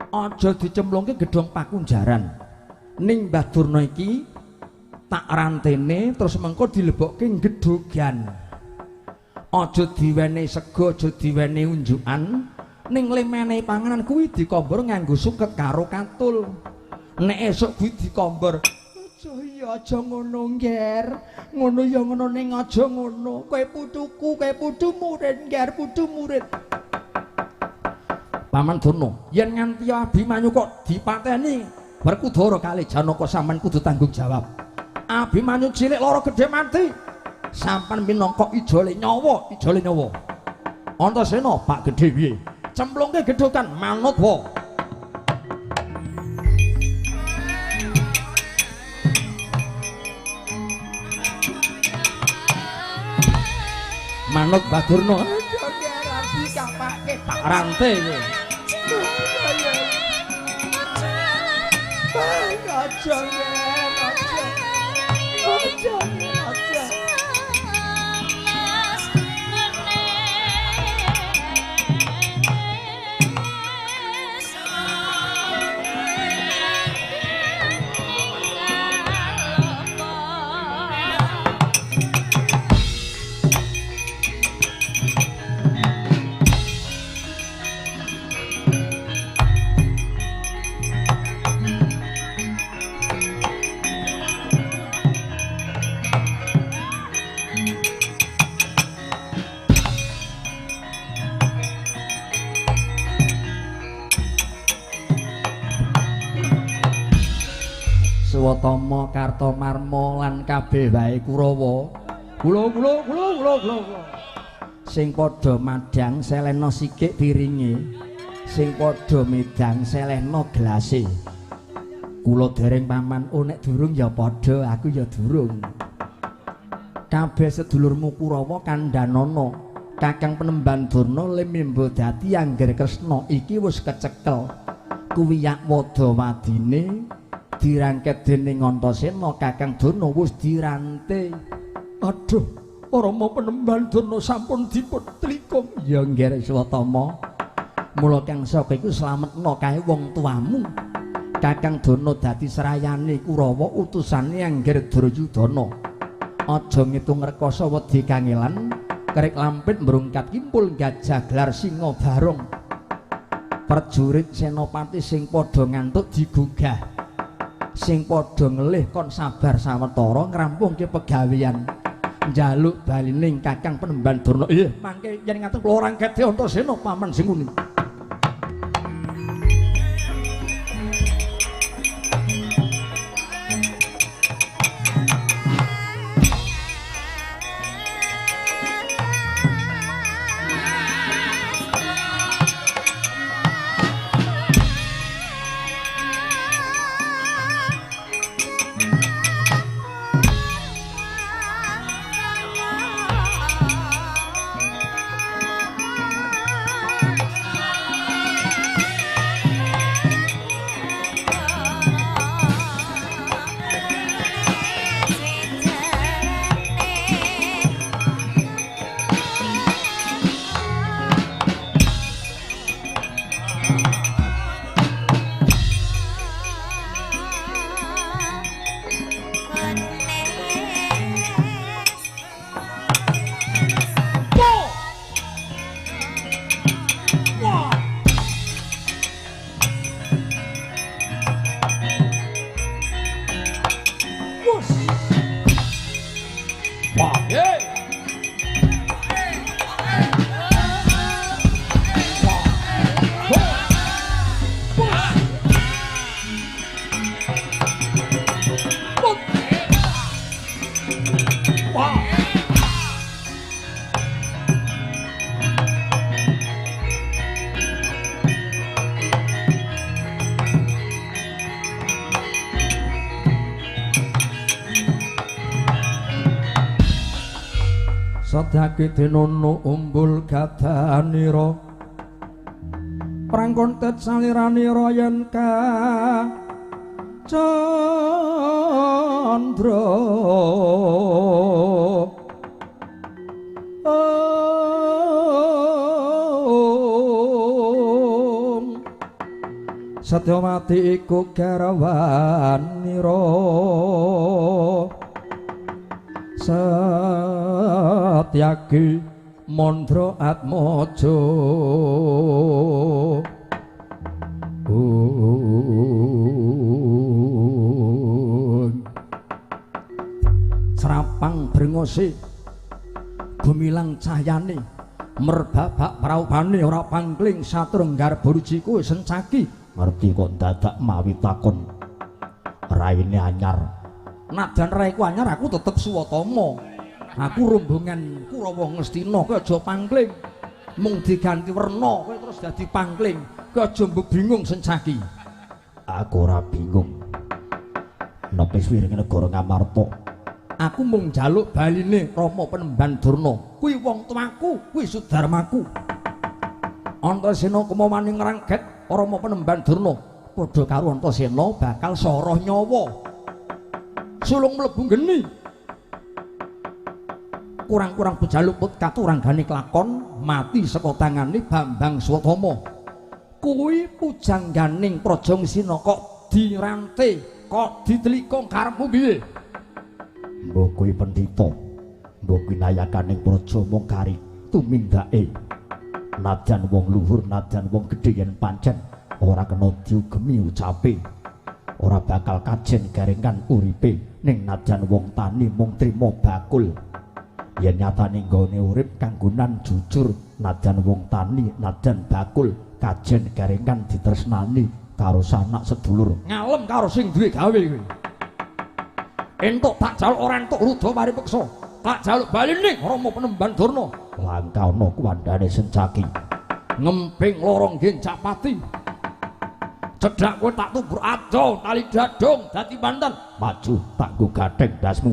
aja dicemplungke gedhong pakunjaran. Ning Mbah Durna iki tak rantene terus mengko dilebokke gedhogan. Aja diwenehi sego, aja diwenehi unjukan, ning lemene panganan kuwi dikombor nganggo suket karo katul. Nek esuk kuwi dikombor, aja ya aja ngono, Ngger. Ngono ya ngono ning aja ngono. Kowe putuku, kowe putu murid, Ngger, putu murid. Paman Durna, yen nganti Abimanyu kok dipateni Werkudara kalih Janaka sampean kudu tanggung jawab. Abimanyu cilik lara gedhe mati. Sampan minangka ijole nyawa, ijole nyawa. Antasena Pak Gedhe piye? Cemplungke gedhokan manut wa. Manut Mbah Durna. Aja ngerti kapake tak rante kowe. Aja Swatama Kartamarma lan kabeh wae Kurawa. Kula sing padha madhang selehna sikik piringe, sing padha medang selehna gelase. Kula dereng paman, oh nek durung ya padha, aku ya durung. Kabeh sedulurmu Kurawa kandhanana, Kakang Penemban Durna limimba dadi Angger Kresna iki wis kecekel. Kuwiyak Wadawadine dirangket dening Antasena, Kakang Durna wis dirante. Aduh, Rama Penemban Durna sampun dipun tlikung. Ya Ngger Swatama. Mula kang saka iku slametna kae wong tuamu. Kakang Durna dadi serayane Kurawa utusane Angger Duryudana. Aja ngitung rekoso wedi kangelan, kerek lampit mbrungkat kimpul gajah gelar singa barong. Prajurit senopati sing padha ngantuk digugah. Sing padha ngelih kon sabar sawetara ngrampungke pegawean njaluk balining Kakang Penemban Durna. Iya mangke yen ngaten kula ora gedhe Antasena paman sing nguni. Sadake denono umbul gadanira prangkon tet saliranira yen ka Candra Satyawati iku garwanira Satyaki Mandra Atmaja Srapang brengose gumilang cahyane merbabak praupane ora pangling satrenggar burji kuwi sencaki ngerti kok dadak mawi takon raine anyar nadan raiku anyar aku tetep Suwatama aku rombongan Kurawa Ngastina kowe aja pangling mung diganti werna kowe terus dadi pangling kowe aja mbok bingung sencaki aku ora bingung nepi wiring negara Ngamarta aku mung njaluk baline Rama Penemban Durna kuwi wong tuaku kuwi sudarmaku Antasena kemawani ngrangget Rama Penemban Durna padha karo Antasena bakal soroh nyawa sulung mlebu geni kurang-kurang pejaluk katuranggane kelakon mati saka tangane Bambang Swatama kuwi pujangganing Praja Ngastina kok dirante kok ditelikong karepmu piye mbok kuwi pendhita mbok kuwi nayakaning praja mung kari tumindake najan wong luhur najan wong gedhe yen pancen ora kena diugemi ucape ora bakal kajen garengan uripe ning najan wong tani mung trima bakul yen nyatane nggone urip kanggonan jujur najan wong tani najan bakul kajen garengan ditresnani karo sanak sedulur ngalem karo sing duwe gawe kuwi entuk tak jaluk ora entuk rudha paripeksa tak jaluk baline Rama Penemban Durna langkauna kuwandane sencaki ngemping lorong Gencapati cedhak kowe tak tubruk ado tali dadung dadi banten maju tak nggo gatheng dasmu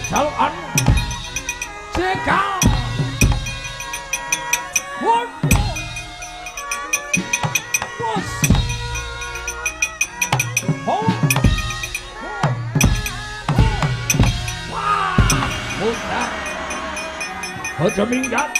jalukan jegal waduh bos wah aja minggat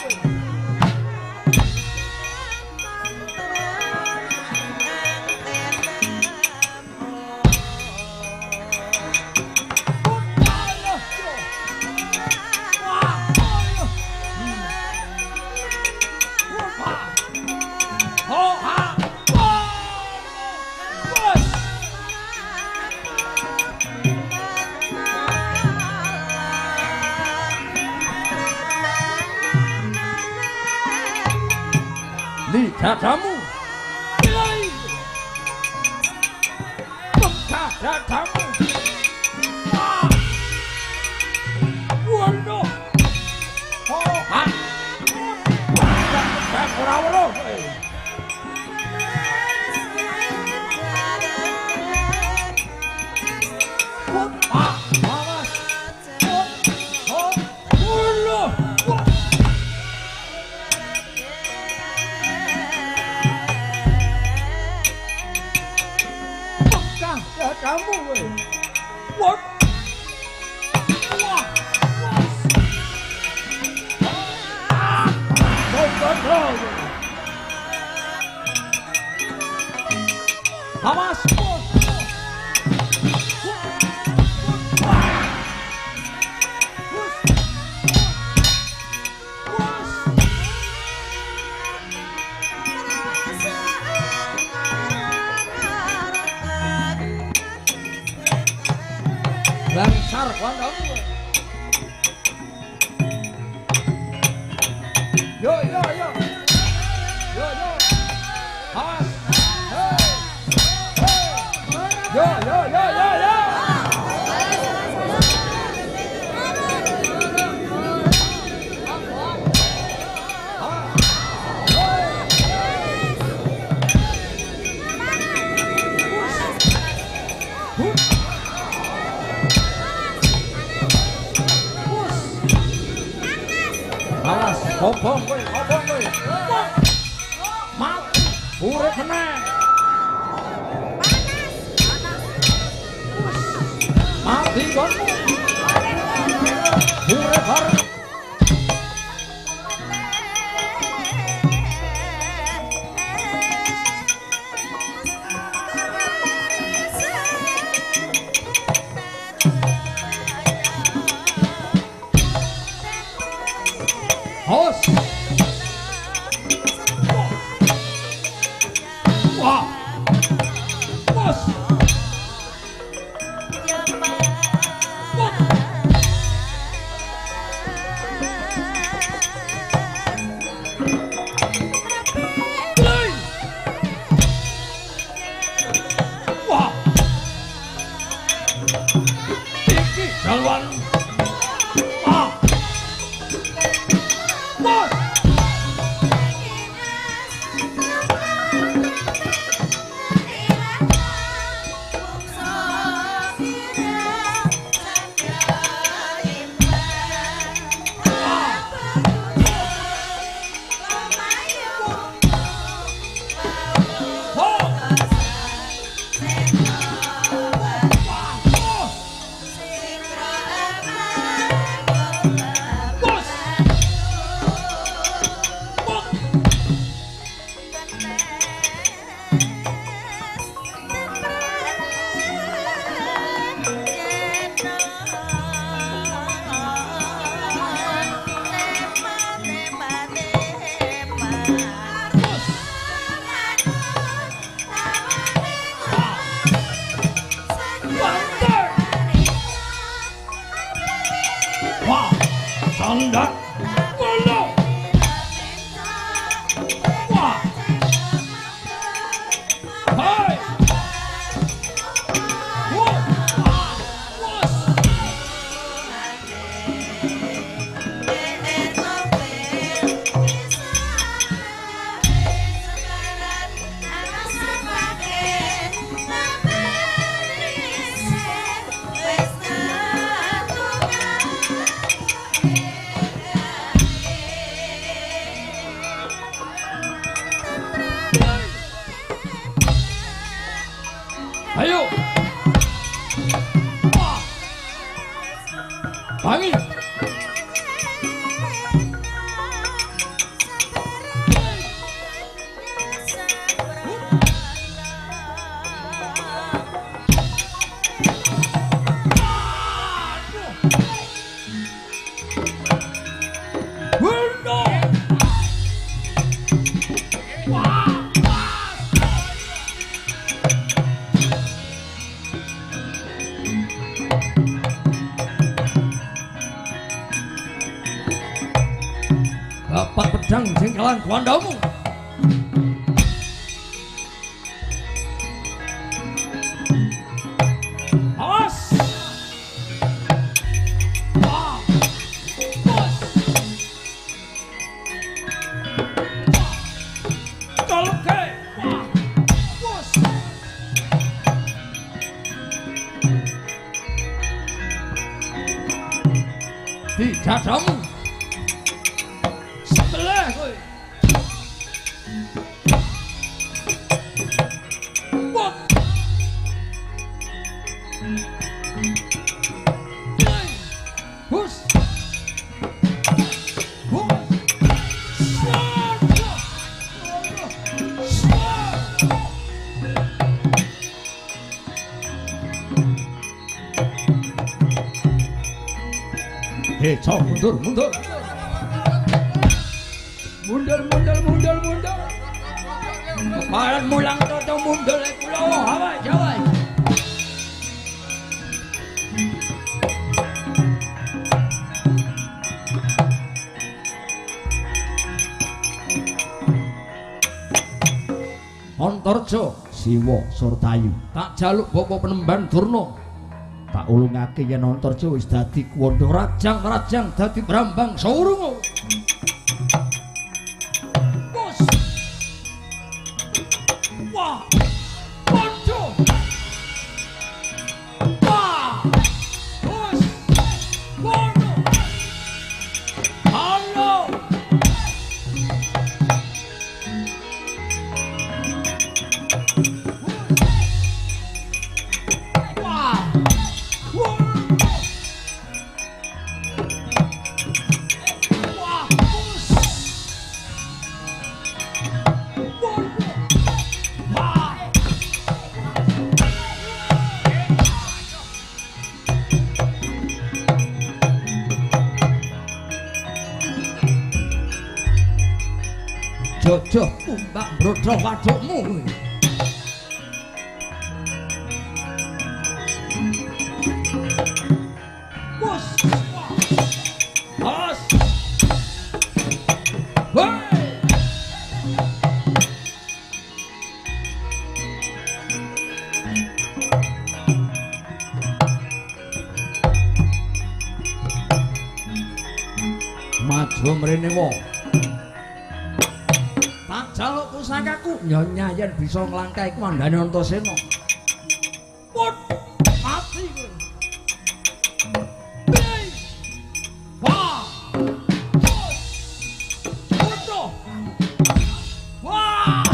dadamu nilai pekah dadamu waduh oh ora-ora kamu weh. What? Wah. Kontrol. Awas. Langsar kondomu. Yo yo yo. Yo yo. Awas. Hey. Hey. Yo yo yo yo yo. Awas, obong kowe, obong kowe. Mati, urip meneh. Mati konmu. Urip bareng. Hos. Wah. Bos. Wah. Iki jalan. Sandak Wolo. Wah. Hai. Wah. Wos. Wangi. Bapak pedang jengkelan kuandamu. Awas. Wah. Bos. Tolke. Wah. Bos. Di dadamu. Cok, mundur. Mundur. Kemarin mulang toto mundur lek kula hawa Jawa. Antarja Siwa Surtayu tak jaluk bapa penemban Durna. Tak ulungake yen Antarja wis dadi kuwanda rajang dadi Brambang Saurunga. Bos. Wah. Pondo. Wah. Bos. Pondo. Halo. Jojo tumbak brodro wadukmu. Bos. Bos. Hei. Maju mrene mo. Jaluk pusakaku nyonya yen bisa nglangkai komandane Antasena. Pun mati kowe. Wah. Foto. Wah.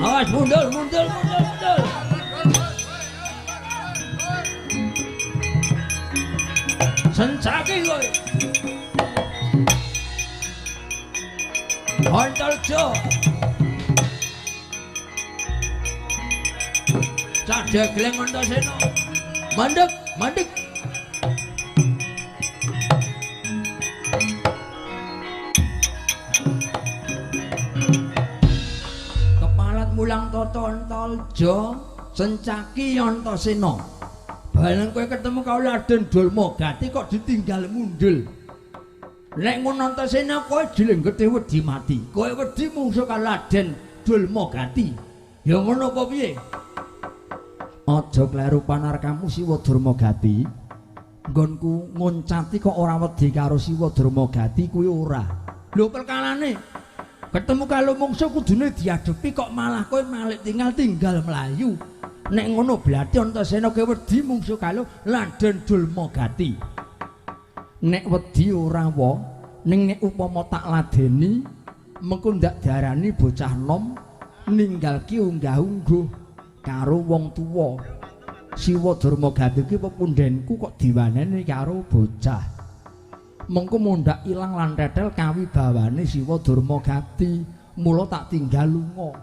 Awas mundur. Sencaki kowe. Antarja Cadek Gleng Antasena mandek kepalat mulang toto Antarja Sencaki Antasena bareng kowe ketemu karo Raden Dulmagati kok ditinggal mundul. Nek ngono Antasena kowe dilenggete wedi mati. Kowe wedi mungsuh karo Raden Dulmagati. Ya ngono apa piye? Aja kleru panarkamu Siwa Durmagati. Nggonku ngoncati kok ora wedi karo Siwa Durmagati kuwi ora. Lho perkarane ketemu karo mungsuh kudune diadepi kok malah kowe malik tinggal mlayu. Nek ngono berarti Antasena kowe wedi mungsuh karo Raden Dulmagati. Nek wedi ora wa ning nek upama tak ladeni mengko ndak diarani bocah nom ninggalke unggah-ungguh karo wong tuwa Siwa Durmagati ki pepundhenku kok diwaneni karo bocah. Mengko mundak ilang lan tetel kawibawane Siwa Durmagati, mula tak tinggal lunga.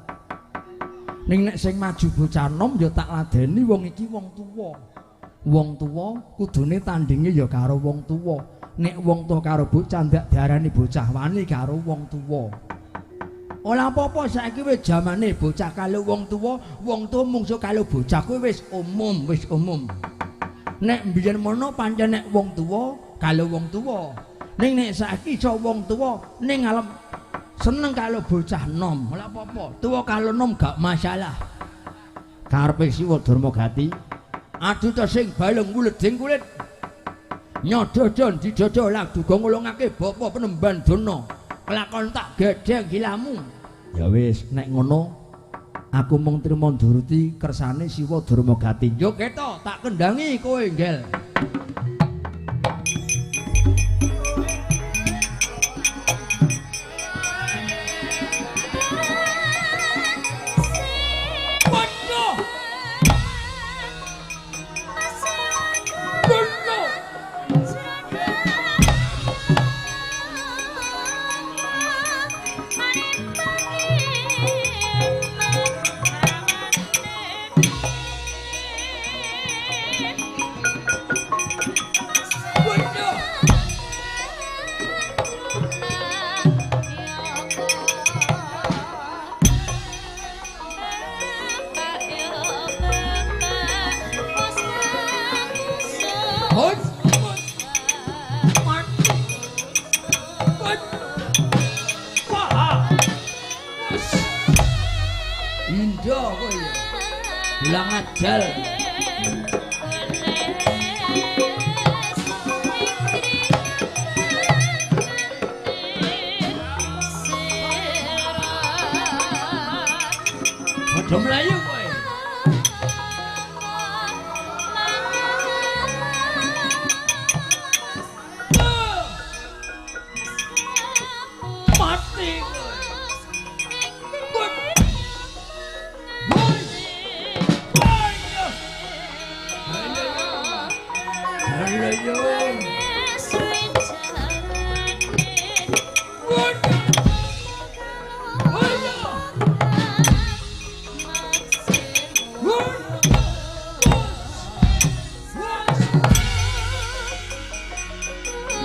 Ning nek sing maju bocah nom ya tak ladeni wong iki wong tuwa. Wong tuwa kudune tandinge ya karo wong tuwa. Nek wong tuwa karo bocah ndak diarani bocah wani karo wong tuwa. Ora apa-apa saiki wis jamane bocah karo wong tuwa mungsuh karo bocah kuwi wis umum. Nek mbiyen mono pancen nek wong tuwa karo wong tuwa. Ning nek saiki iso wong tuwa ning alam seneng karo bocah nom. Ora apa-apa, tuwa karo nom gak masalah. Karepe Siwa Durmagati adu to sing baleng wuleding kulit. Nyododon didodo lagu ngulungake bapa penemban dono. Kelakon tak gedeng gilamu. Ya wis nek ngono aku mung trima nuruti kersane Siwa Durmagati. Yo keto tak kendangi kowe nggel. Ulang ajal. Padha mlayu kowe. Mati kowe. Hallelujah.